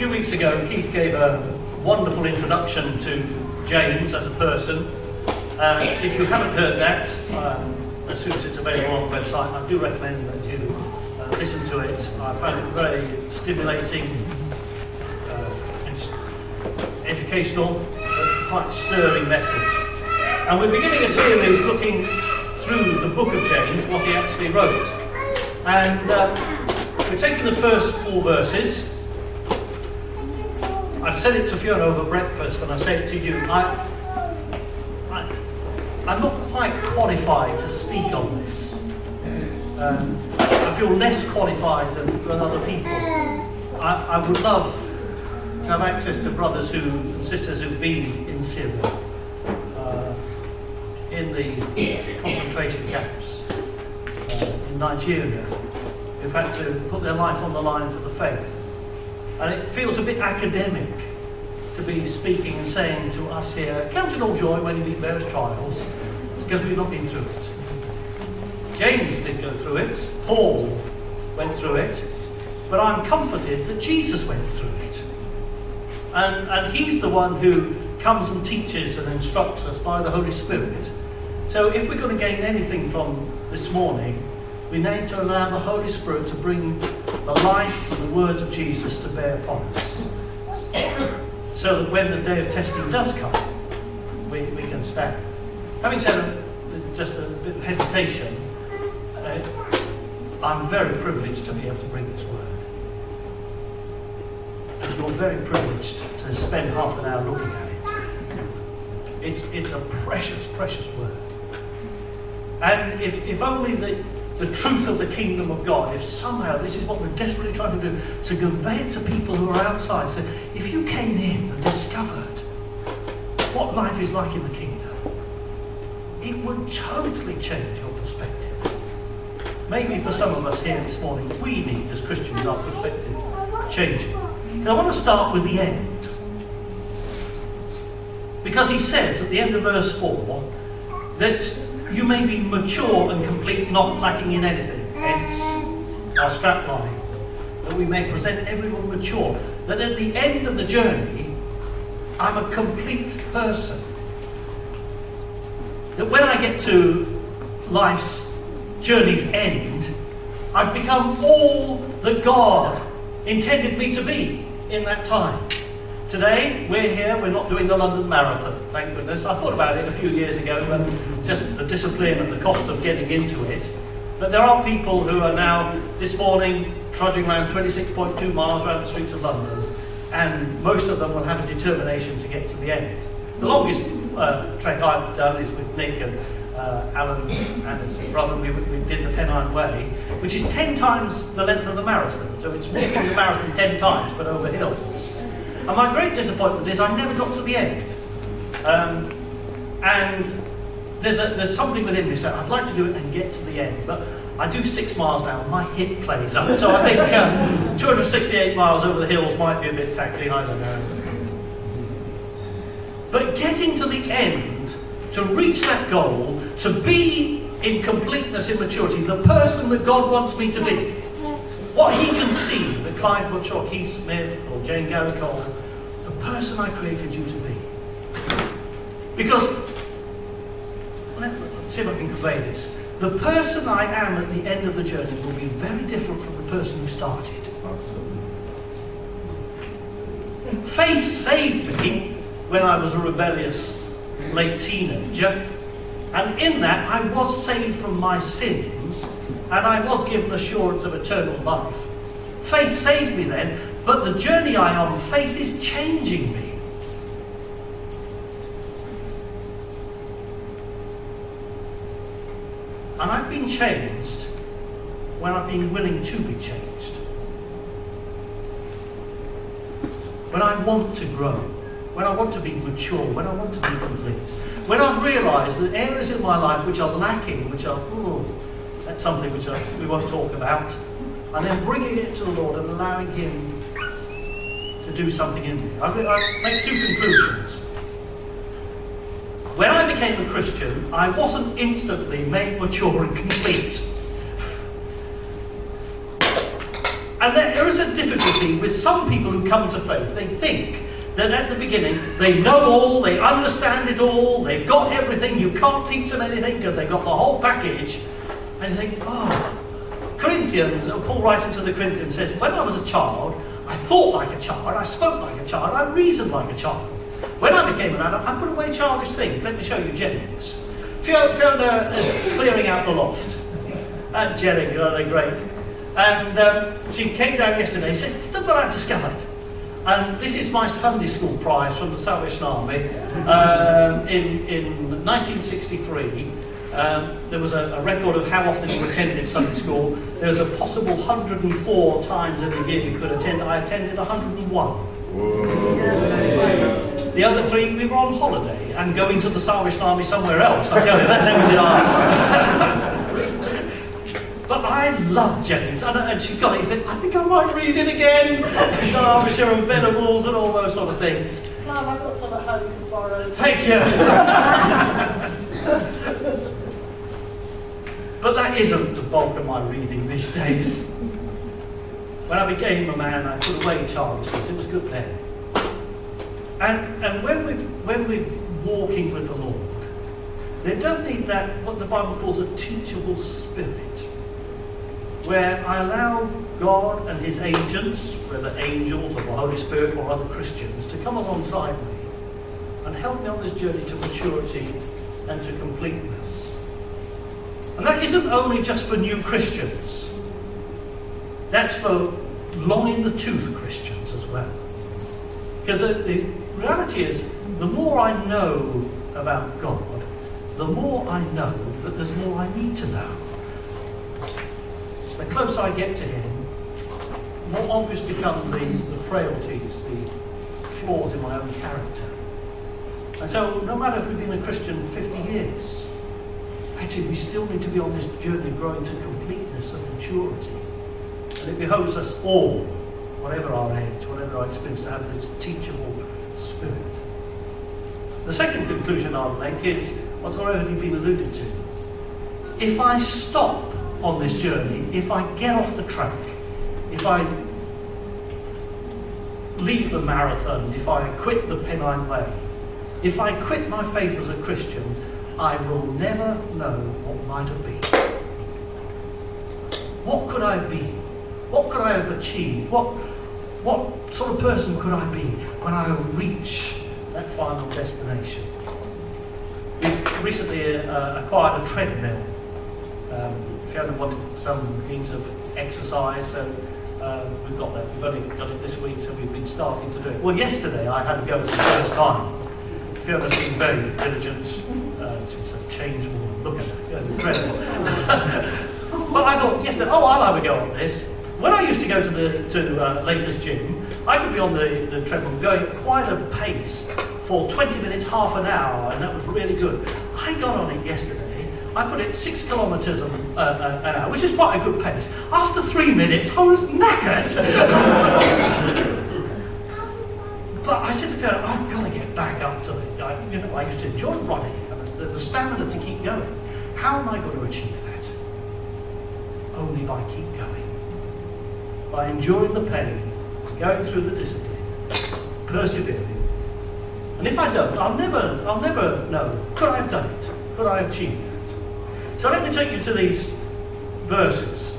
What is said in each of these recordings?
few weeks ago, Keith gave a wonderful introduction to James as a person. If you haven't heard that, as soon as it's available on the website, I do recommend that you listen to it. I found it very stimulating, educational, but quite stirring message. And we're beginning a series looking through the book of James, what he actually wrote. And we're taking the first 4 verses. I've said it to Fiona over breakfast, and I say it to you. I'm not quite qualified to speak on this. I feel less qualified than other people. I would love to have access to brothers and sisters who've been in Syria, in the concentration camps, in Nigeria, who've had to put their life on the line for the faith. And it feels a bit academic to be speaking and saying to us here, count it all joy when you meet various trials, because we've not been through it. James did go through it, Paul went through it, but I'm comforted that Jesus went through it. And he's the one who comes and teaches and instructs us by the Holy Spirit. So if we're going to gain anything from this morning, we need to allow the Holy Spirit to bring the life and the words of Jesus to bear upon us. So that when the day of testing does come, we can stand. Having said just a bit of hesitation, I'm very privileged to be able to bring this word. And you're very privileged to spend half an hour looking at it. It's a precious, precious word. And if only the truth of the kingdom of God, if somehow this is what we're desperately trying to do, to convey it to people who are outside. So if you came in and discovered what life is like in the kingdom, it would totally change your perspective. Maybe for some of us here this morning, we need as Christians our perspective changing. And I want to start with the end. Because he says at the end of verse 4 that you may be mature and complete, not lacking in anything. Hence our strapline. That we may present everyone mature. That at the end of the journey, I'm a complete person. That when I get to life's journey's end, I've become all that God intended me to be in that time. Today, we're here, we're not doing the London Marathon, thank goodness. I thought about it a few years ago, and just the discipline and the cost of getting into it. But there are people who are now, this morning, trudging around 26.2 miles around the streets of London, and most of them will have a determination to get to the end. The longest trek I've done is with Nick and Alan and his brother. We did the Pennine Way, which is 10 times the length of the marathon. So it's walking the marathon 10 times, but over hills. And my great disappointment is I never got to the end. And there's something within me saying I'd like to do it and get to the end, but I do 6 miles now and my hip plays up. So I think 268 miles over the hills might be a bit taxing, I don't know. But getting to the end, to reach that goal, to be in completeness, in maturity, the person that God wants me to be, what he can see, that Clive Butcher or Keith Smith or Jane Garrick, the person I created you to be. Because, let's see if I can convey this. The person I am at the end of the journey will be very different from the person who started. Absolutely. Faith saved me when I was a rebellious late teenager. And in that, I was saved from my sins, and I was given assurance of eternal life. Faith saved me then, but the journey I am on, faith is changing me. And I've been changed when I've been willing to be changed. When I want to grow, when I want to be mature, when I want to be complete. When I've realised that areas in my life which are lacking, which are, that's something which we won't talk about, and then bringing it to the Lord and allowing him to do something in me. I make 2 conclusions. When I became a Christian, I wasn't instantly made mature and complete. And there is a difficulty with some people who come to faith. They think that at the beginning they know all, they understand it all, they've got everything, you can't teach them anything because they've got the whole package. And you think, Corinthians, Paul writing to the Corinthians says, when I was a child, I thought like a child, I spoke like a child, I reasoned like a child. When I became an adult, I put away childish things. Let me show you Jennings. Fiona is clearing out the loft. And Jennings, they're great. And she came down yesterday and said, look what I've discovered. And this is my Sunday school prize from the Salvation Army. In 1963, there was a record of how often you attended Sunday school. There was a possible 104 times in a year you could attend. I attended 101. Whoa. The other 3, we were on holiday and going to the Salvation Army somewhere else. I tell you, that's how we did ours. But I love Jennings, and she got it. I think I might read it again. She's got Armistice and Venables and all those sort of things. No, I've got some at home to borrow. Thank you. But that isn't the bulk of my reading these days. When I became a man, I put away childish things. It was good then. And when we're walking with the Lord, there does need that, what the Bible calls a teachable spirit, where I allow God and his agents, whether angels or the Holy Spirit or other Christians, to come alongside me and help me on this journey to maturity and to completeness. And that isn't only just for new Christians. That's for long in the tooth Christians as well. Because the reality is, the more I know about God, the more I know that there's more I need to know. The closer I get to him, the more obvious become the frailties, the flaws in my own character. And so, no matter if we've been a Christian 50 years, actually we still need to be on this journey of growing to completeness and maturity. And it behoves us all, whatever our age, whatever our experience, to have this teachable spirit. The second conclusion I'll make is what's already been alluded to. If I stop on this journey, if I get off the track, if I leave the marathon, if I quit the Pennine Way, if I quit my faith as a Christian, I will never know what might have been. What could I be? What could I have achieved? What sort of person could I be when I reach that final destination? We've recently acquired a treadmill. Fiona wanted some means of exercise, so we've got that. We've only got it this week, so we've been starting to do it. Well, yesterday I had to go for the first time. Fiona's been very diligent. She's a changed woman. Look at her, incredible. But I thought yesterday, I'll have a go on this. When I used to go to the latest gym, I could be on the treadmill going at quite a pace for 20 minutes, half an hour, and that was really good. I got on it yesterday. I put it 6 kilometres an hour, which is quite a good pace. After 3 minutes, I was knackered. But I said to Fiona, I've got to get back up to it. I used to enjoy running, the stamina to keep going. How am I going to achieve that? Only by keep going. By enduring the pain, going through the discipline, persevering. And if I don't, I'll never know, could I have done it? Could I have achieved it? So let me take you to these verses.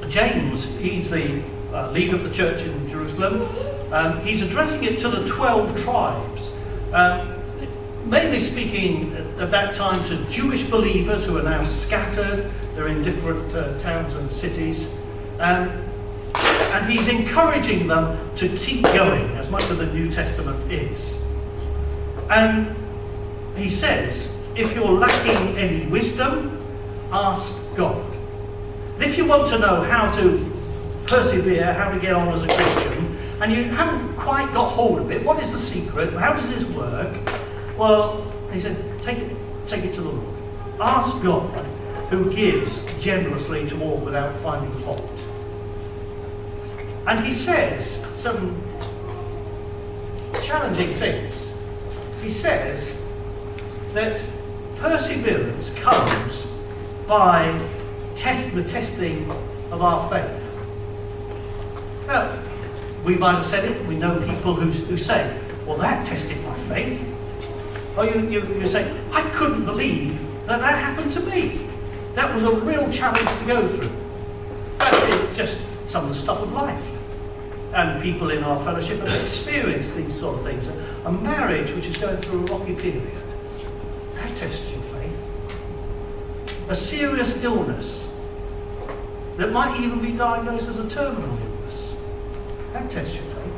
James, he's the leader of the church in Jerusalem. He's addressing it to the 12 tribes, mainly speaking at that time to Jewish believers who are now scattered. They're in different towns and cities. And he's encouraging them to keep going, as much of the New Testament is. And he says, if you're lacking any wisdom, ask God. And if you want to know how to persevere, how to get on as a Christian, and you haven't quite got hold of it, what is the secret? How does this work? Well, he said, take it to the Lord. Ask God, who gives generously to all without finding fault. And he says some challenging things. He says that perseverance comes by the testing of our faith. Now, we might have said it. We know people who say, well, that tested my faith. Or you say, I couldn't believe that happened to me. That was a real challenge to go through. But it's just some of the stuff of life. And people in our fellowship have experienced these sort of things. A marriage which is going through a rocky period, that tests your faith. A serious illness that might even be diagnosed as a terminal illness, that tests your faith.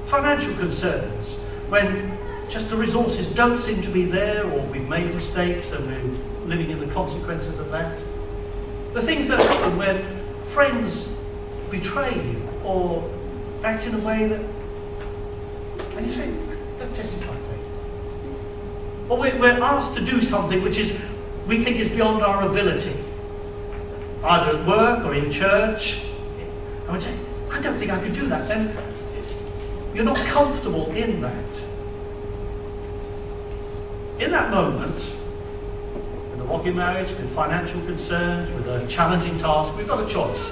Financial concerns, when just the resources don't seem to be there, or we've made mistakes and we're living in the consequences of that. The things that happen when friends betray you or act in a way that, and you say, that tests my faith. Or we're asked to do something which we think is beyond our ability, either at work or in church, and we say, I don't think I could do that. Then you're not comfortable in that. In that moment, with a rocky marriage, with financial concerns, with a challenging task, we've got a choice,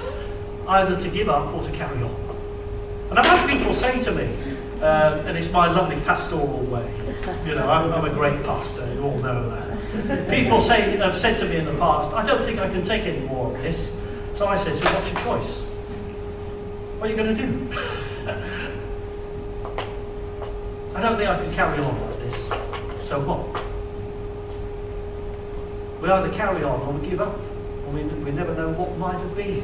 either to give up or to carry on. And I've had people say to me, and it's my lovely pastoral way, I'm a great pastor, you all know that. People have said to me in the past, I don't think I can take any more of this. So I said, so what's your choice? What are you going to do? I don't think I can carry on like this. So what? We either carry on or we give up. And we never know what might have been.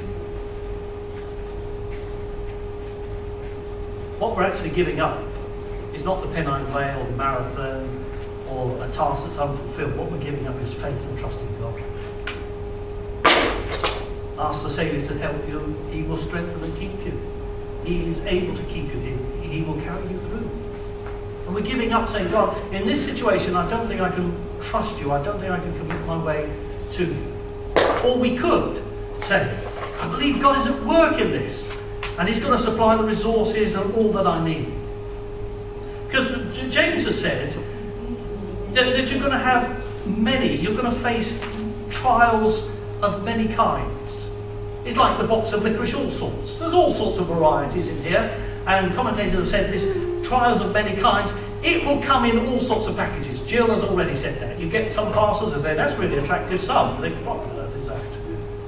What we're actually giving up is not the Pennine Way or the marathon or a task that's unfulfilled. What we're giving up is faith and trust in God. Ask the Saviour to help you. He will strengthen and keep you. He is able to keep you. He will carry you through. And we're giving up, saying, God, in this situation, I don't think I can trust you. I don't think I can commit my way to you. Or we could say, I believe God is at work in this. And he's going to supply the resources and all that I need. Because James has said that you're going to have you're going to face trials of many kinds. It's like the box of licorice, all sorts. There's all sorts of varieties in here. And commentators have said this, trials of many kinds. It will come in all sorts of packages. Jill has already said that. You get some parcels and say, that's really attractive. Some think, what on earth is that?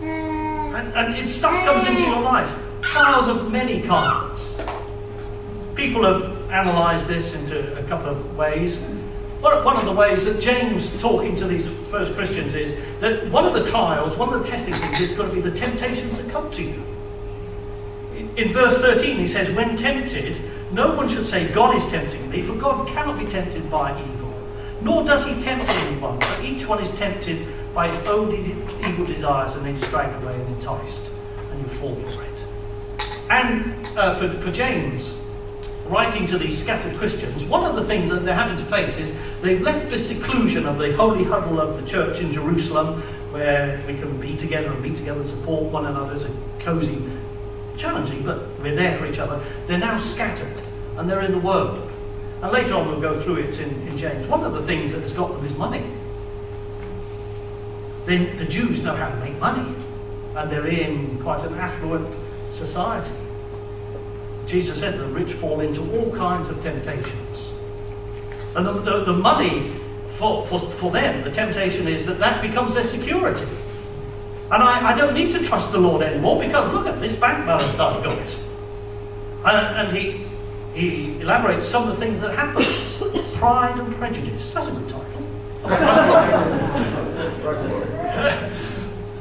And stuff comes into your life. Trials of many kinds. People have analysed this into a couple of ways. One of the ways that James, talking to these first Christians, is that one of the trials, one of the testing things is going to be the temptations that come to you. In verse 13 he says, when tempted, no one should say, God is tempting me, for God cannot be tempted by evil. Nor does he tempt anyone, but each one is tempted by his own evil desires, and then is dragged away and enticed, and you fall for it. And for James, writing to these scattered Christians, one of the things that they're having to face is they've left the seclusion of the holy huddle of the church in Jerusalem, where we can be together and meet together and support one another. It's a cosy, challenging, but we're there for each other. They're now scattered, and they're in the world. And later on we'll go through it in James. One of the things that has got them is money. Then the Jews know how to make money, and they're in quite an affluent society. Jesus said the rich fall into all kinds of temptations. And the money for them, the temptation is that becomes their security. And I don't need to trust the Lord anymore, because look at this bank balance I've got. And he elaborates some of the things that happen. Pride and prejudice. That's a good title.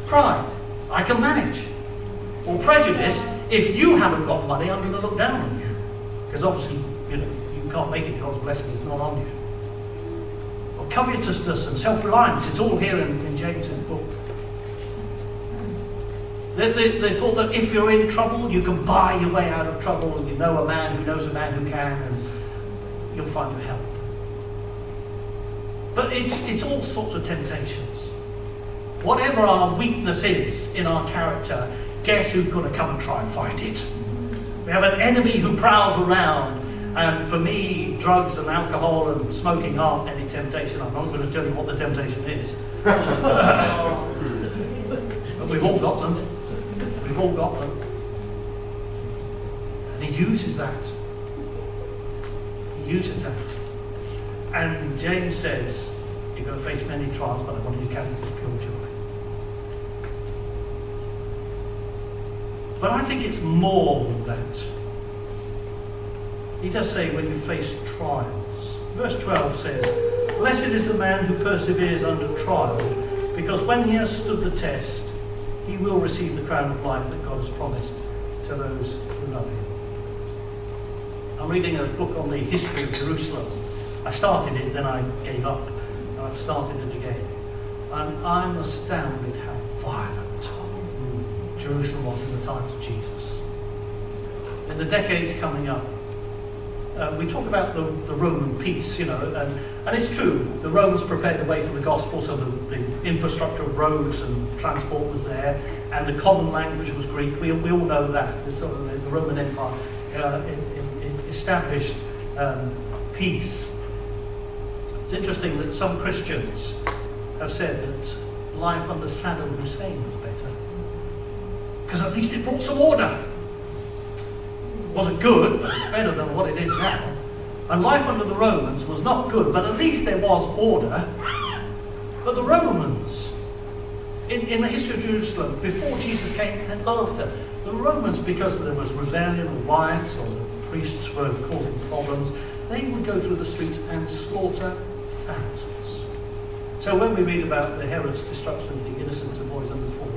Pride. I can manage. Or prejudice. If you haven't got money, I'm going to look down on you. Because obviously, you can't make it. God's blessing is not on you. Or covetousness and self-reliance. It's all here in James's book. They thought that if you're in trouble, you can buy your way out of trouble, and you know a man who knows a man who can, and you'll find your help. But it's all sorts of temptations. Whatever our weakness is in our character, guess who's going to come and try and find it? We have an enemy who prowls around, and for me, drugs and alcohol and smoking aren't any temptation. I'm not going to tell you what the temptation is. But we've all got them. We've all got them. And he uses that. He uses that. And James says, you're going to face many trials, but I want you to count it as pure joy. But I think it's more than that. He does say when you face trials. Verse 12 says, blessed is the man who perseveres under trial, because when he has stood the test, he will receive the crown of life that God has promised to those who love him. I'm reading a book on the history of Jerusalem. I started it, then I gave up, and I've started it again. And I'm astounded how violent Jerusalem was in the times of Jesus. In the decades coming up, we talk about the Roman peace, and it's true, the Romans prepared the way for the gospel, so the infrastructure of roads and transport was there, and the common language was Greek. We all know that. The Roman Empire established peace. It's interesting that some Christians have said that life under Saddam Hussein was better, because at least it brought some order. It wasn't good, but it's better than what it is now. And life under the Romans was not good, but at least there was order. But the Romans, in the history of Jerusalem, before Jesus came and after, the Romans, because there was rebellion or riots, or the priests were causing problems, they would go through the streets and slaughter thousands. So when we read about the Herod's destruction of the innocents of boys under 4,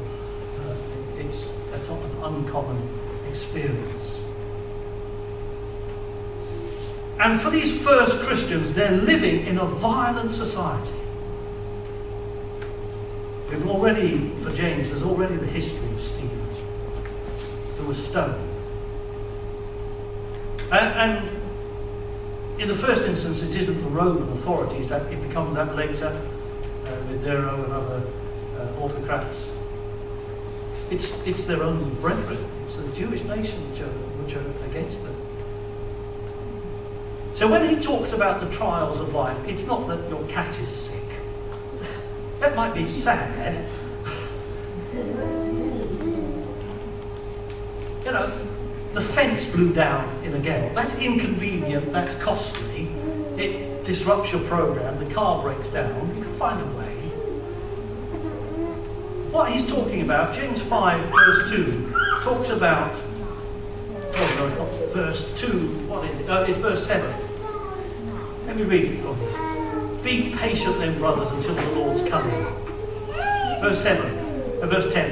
that's not an uncommon experience. And for these first Christians, they're living in a violent society. We've already, for James, there's already the history of Stephen, who was stoned. And in the first instance, it isn't the Roman authorities, that it becomes that later with Nero and other autocrats. It's their own brethren. It's the Jewish nation which are against them. So when he talks about the trials of life, it's not that your cat is sick. That might be sad. The fence blew down in a gale. That's inconvenient, that's costly. It disrupts your program, the car breaks down, you can find a way. What he's talking about, James 5 verse 2, talks about, not verse 2, what is it? It's verse 7. Let me read it for you. Be patient then, brothers, until the Lord's coming. Verse 10.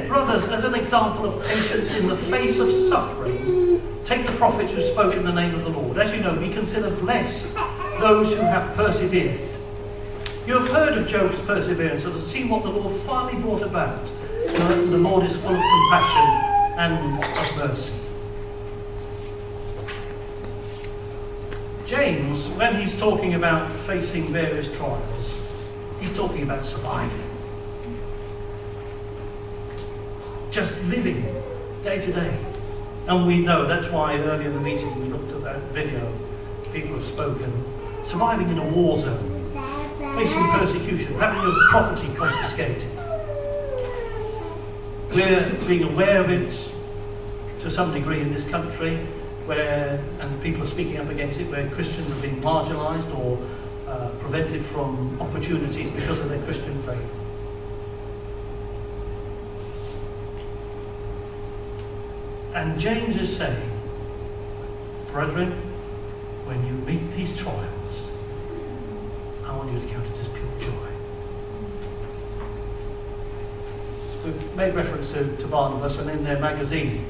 Brothers, as an example of patience in the face of suffering, take the prophets who spoke in the name of the Lord. As you know, we consider blessed those who have persevered. You have heard of Job's perseverance and have seen what the Lord finally brought about. The Lord is full of compassion and of mercy. James, when he's talking about facing various trials, he's talking about surviving. Just living day to day. And we know, that's why earlier in the meeting we looked at that video, people have spoken, surviving in a war zone, facing persecution, having your property confiscated. We're being aware of it to some degree in this country, and people are speaking up against it, where Christians are being marginalised or prevented from opportunities because of their Christian faith. And James is saying, brethren, when you meet these trials, I want you to count it as pure joy. We've made reference to Barnabas, and in their magazine,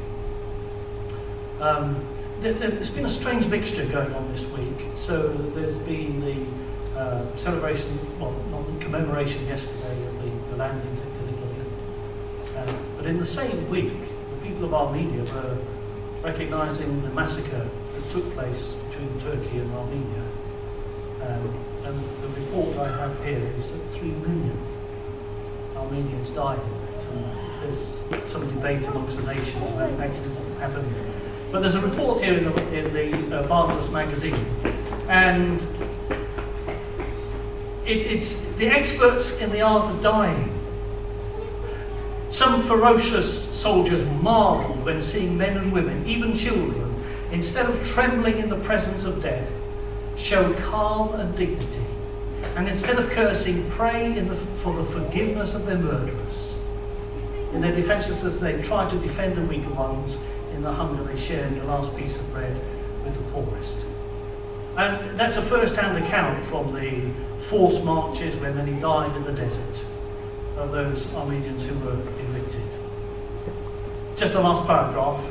there's been a strange mixture going on this week. So there's been the celebration, not the commemoration yesterday of the landings at Gallipoli. But in the same week, the people of Armenia were recognising the massacre that took place between Turkey and Armenia. And the report I have here is that 3 million Armenians died in that. And there's some debate amongst the nations about actually what happened. But there's a report here in the Barnabas magazine, and it's the experts in the art of dying. Some ferocious soldiers marveled when seeing men and women, even children, instead of trembling in the presence of death, show calm and dignity. And instead of cursing, pray for the forgiveness of their murderers. In their defences, as they try to defend the weaker ones, in the hunger they shared the last piece of bread with the poorest. And that's a first-hand account from the forced marches where many died in the desert of those Armenians who were evicted. Just the last paragraph.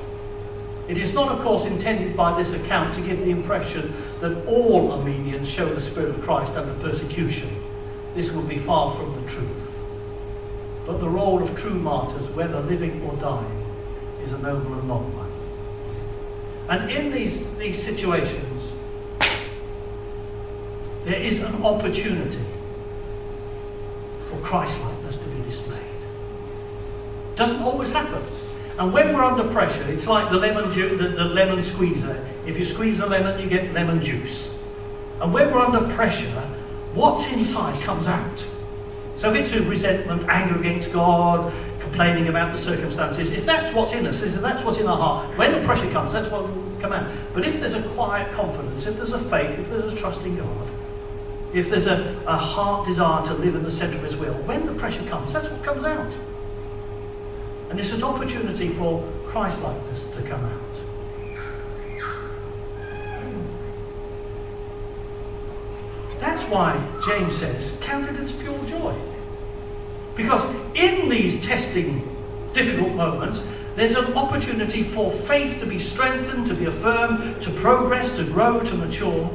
It is not, of course, intended by this account to give the impression that all Armenians show the Spirit of Christ under persecution. This would be far from the truth. But the role of true martyrs, whether living or dying, is a noble and long one. And in these situations, there is an opportunity for Christ-likeness to be displayed. Doesn't always happen. And when we're under pressure, it's like the lemon squeezer. If you squeeze a lemon, you get lemon juice. And when we're under pressure, what's inside comes out. So if it's a resentment, anger against God, complaining about the circumstances, if that's what's in us, if that's what's in our heart, when the pressure comes, that's what will come out. But if there's a quiet confidence, if there's a faith, if there's a trust in God, if there's a heart desire to live in the centre of His will, when the pressure comes, that's what comes out. And it's an opportunity for Christ-likeness to come out. That's why James says, count it as pure joy. Because in these testing, difficult moments, there's an opportunity for faith to be strengthened, to be affirmed, to progress, to grow, to mature.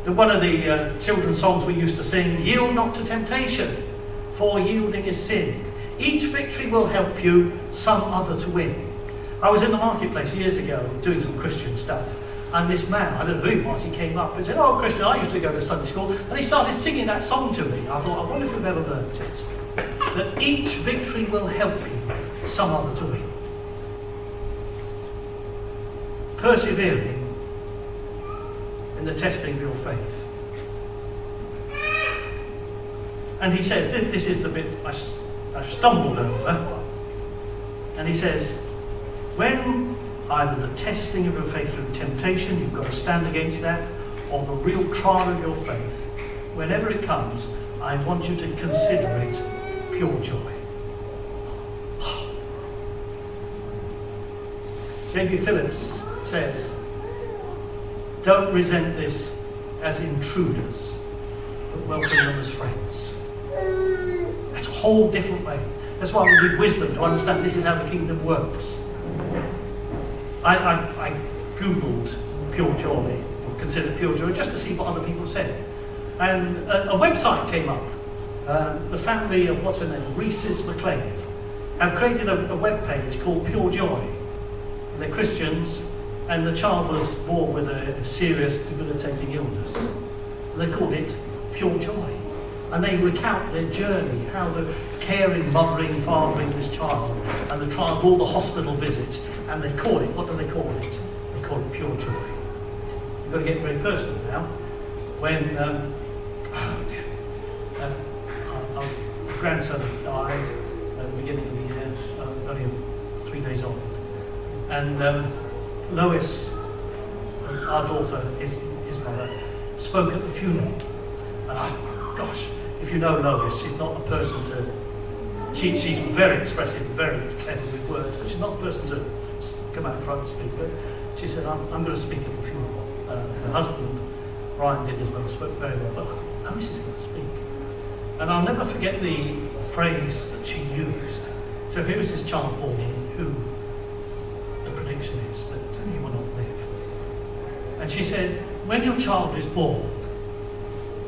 One of the children's songs we used to sing, yield not to temptation, for yielding is sin. Each victory will help you some other to win. I was in the marketplace years ago doing some Christian stuff, and this man, I don't know who he was, he came up and said, "Oh, Christian, I used to go to Sunday school," and he started singing that song to me. I thought, I wonder if we've ever learned it. That each victory will help you some other to win. Persevering in the testing of your faith. And he says, this is the bit I've stumbled over. And he says, when either the testing of your faith through temptation, you've got to stand against that, or the real trial of your faith, whenever it comes, I want you to consider it pure joy. J.B. Phillips says, don't resent this as intruders, but welcome them as friends. That's a whole different way. That's why we need wisdom to understand this is how the kingdom works. I Googled pure joy, or considered pure joy, just to see what other people said. And a website came up. The family of, what's her name, Reese's McLean, have created a web page called Pure Joy. And they're Christians, and the child was born with a serious, debilitating illness. And they called it Pure Joy. And they recount their journey, how the caring, mothering, fathering this child, and the trial of all the hospital visits. And they call it, what do they call it? They call it pure joy. You've got to get very personal now. When our grandson died at the beginning of the year, only 3 days old. And Lois, our daughter, his mother, spoke at the funeral. And I thought, gosh, if you know Lois, she's not a person to... She's very expressive, very clever with words, but she's not a person to come out in front and speak. But she said, I'm going to speak at the funeral. Her husband, Brian, did as well, spoke very well. But I thought, Lois is going to speak. And I'll never forget the phrase that she used. So here was this child born who the prediction is that he will not live. And she said, when your child is born,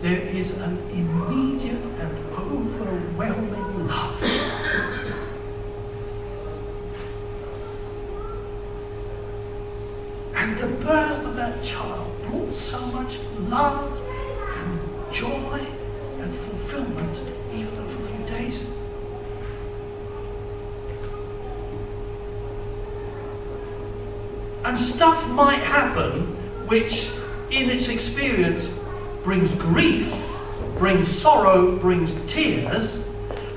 there is an immediate and overwhelming love. And the birth of that child brought so much love and joy and fulfillment, even though for 3 days. And stuff might happen which, in its experience, brings grief, brings sorrow, brings tears.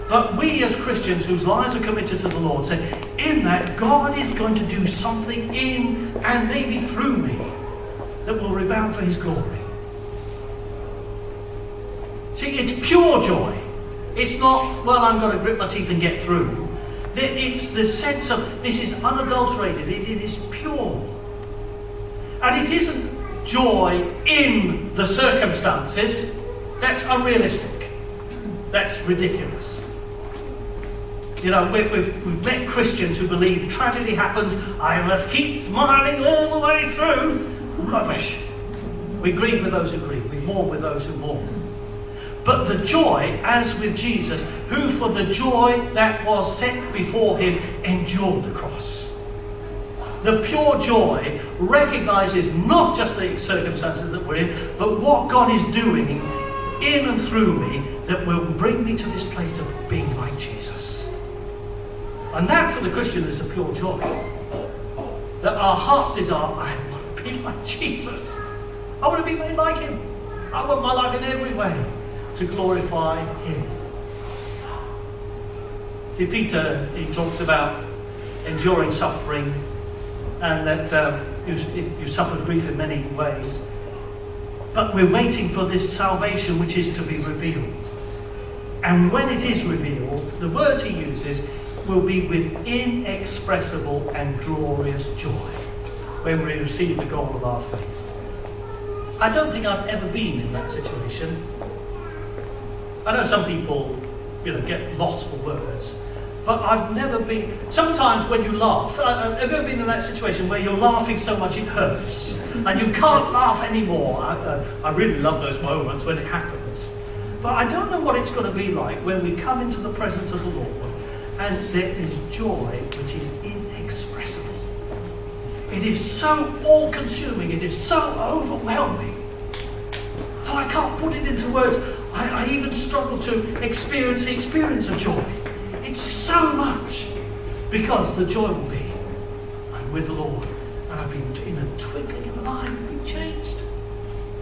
But we as Christians whose lives are committed to the Lord say, in that God is going to do something in and maybe through me that will rebound for his glory. See, it's pure joy. It's not, well, I'm going to grit my teeth and get through. It's the sense of, this is unadulterated, it is pure. And it isn't joy in the circumstances. That's unrealistic. That's ridiculous. You know, we've met Christians who believe tragedy happens, I must keep smiling all the way through. Rubbish. We grieve with those who grieve. We mourn with those who mourn. But the joy, as with Jesus, who for the joy that was set before him endured the cross. The pure joy recognizes not just the circumstances that we're in, but what God is doing in and through me that will bring me to this place of being like Jesus. And that for the Christian is a pure joy. That our heart's desire, I want to be like Jesus. I want to be made like him. I want my life in every way to glorify him. See, Peter, he talks about enduring suffering and that you suffer grief in many ways. But we're waiting for this salvation which is to be revealed. And when it is revealed, the words he uses will be with inexpressible and glorious joy when we receive the goal of our faith. I don't think I've ever been in that situation. I know some people, get lost for words, but I've never been. Sometimes when you laugh, have you ever been in that situation where you're laughing so much it hurts and you can't laugh anymore? I really love those moments when it happens. But I don't know what it's going to be like when we come into the presence of the Lord and there is joy which is inexpressible. It is so all-consuming, it is so overwhelming that I can't put it into words. I even struggle to experience the experience of joy. It's so much because the joy will be, I'm with the Lord and I've been in a twinkling of an eye, I've been changed.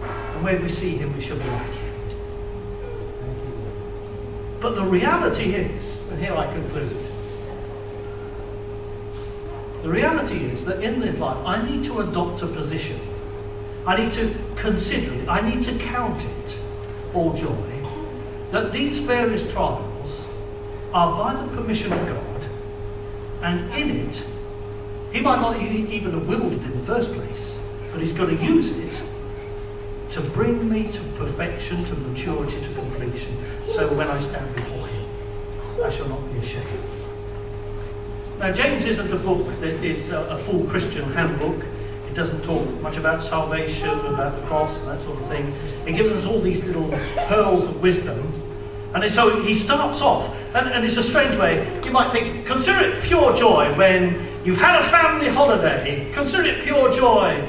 And when we see him, we shall be like him. But the reality is, and here I conclude, the reality is that in this life I need to adopt a position. I need to consider it. I need to count it all joy, that these various trials are by the permission of God, and in it, he might not even have willed it in the first place, but he's going to use it to bring me to perfection, to maturity, to completion, so when I stand before him, I shall not be ashamed. Now, James isn't a book that is a full Christian handbook. It doesn't talk much about salvation, about the cross, and that sort of thing. It gives us all these little pearls of wisdom. And so he starts off, and it's a strange way. You might think, consider it pure joy when you've had a family holiday. Consider it pure joy,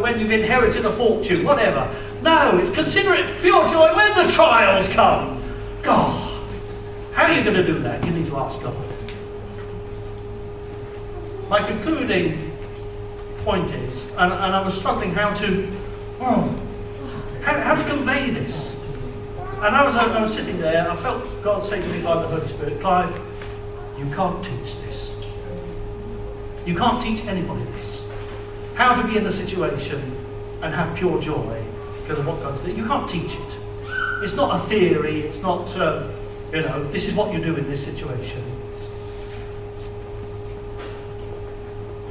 when you've inherited a fortune, whatever. No, it's consider it pure joy when the trials come. God, how are you going to do that? You need to ask God. My concluding point is, and I was struggling how to convey this. And I was sitting there, I felt God say to me by the Holy Spirit, Clive, you can't teach this. You can't teach anybody this. How to be in a situation and have pure joy because of what God's doing. You can't teach it. It's not a theory, it's not, this is what you do in this situation.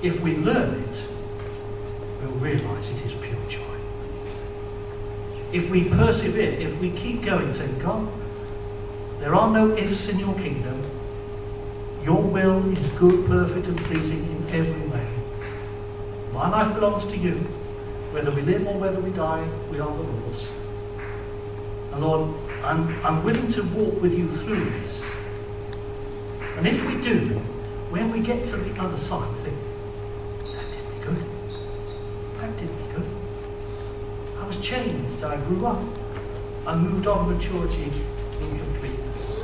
If we learn it, we'll realise it is pure joy. If we persevere, if we keep going, saying, God, there are no ifs in your kingdom. Your will is good, perfect, and pleasing in every way. My life belongs to you. Whether we live or whether we die, we are the Lord's. And Lord, I'm willing to walk with you through this. And if we do, when we get to the other side, we think, that did me good. That did me good. I was changed. I grew up. I moved on maturity in completeness.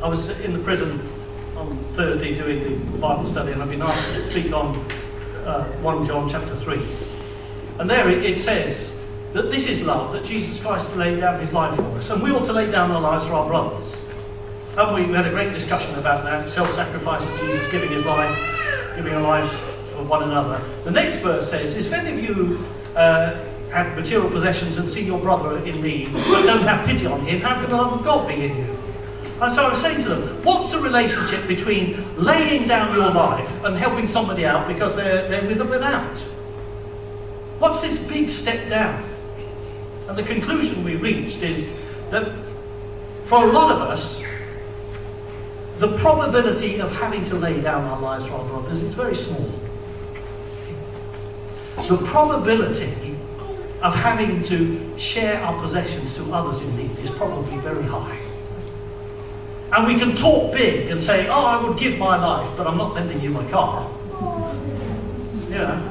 I was in the prison on Thursday doing the Bible study, and I've been asked to speak on 1 John chapter 3. And there it says that this is love, that Jesus Christ laid down his life for us, and we ought to lay down our lives for our brothers. And we had a great discussion about that, self-sacrifice of Jesus, giving his life, giving a life for one another. The next verse says, if any of you have material possessions and see your brother in need, but don't have pity on him, how can the love of God be in you? And so I was saying to them, what's the relationship between laying down your life and helping somebody out because they're with or without? What's this big step down? And the conclusion we reached is that for a lot of us, the probability of having to lay down our lives for our brothers is very small. The probability of having to share our possessions to others in need is probably very high. And we can talk big and say, oh, I would give my life, but I'm not lending you my car. You know,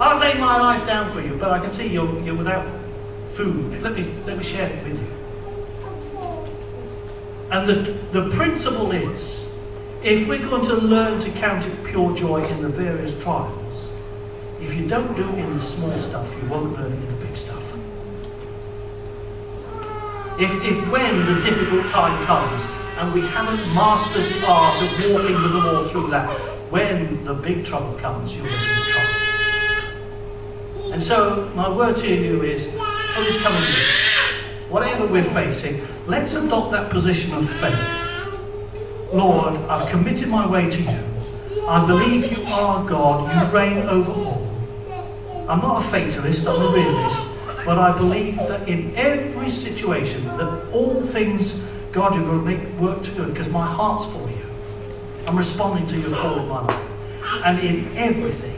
I'll lay my life down for you, but I can see you're without food. Let me share it with you. And the principle is, if we're going to learn to count it pure joy in the various trials, if you don't do it in the small stuff, you won't learn it in the big stuff. If when the difficult time comes, and we haven't mastered the art of walking with the Lord through that, when the big trouble comes, you'll be in trouble. And so, my word to you is, for this coming year, whatever we're facing, let's adopt that position of faith. Lord, I've committed my way to you. I believe you are God. You reign over all. I'm not a fatalist, I'm a realist. But I believe that in every situation, that all things, God, you're going to make work to good, because my heart's for you. I'm responding to your call in my life. And in everything,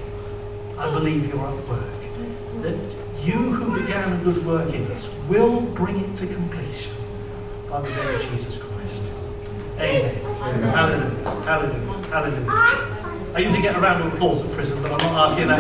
I believe you're at work. That you who began a good work in us will bring it to completion by the day of Jesus Christ. Amen. Amen. Hallelujah. Hallelujah. Hallelujah. I usually get a round of applause at prison, but I'm not asking that.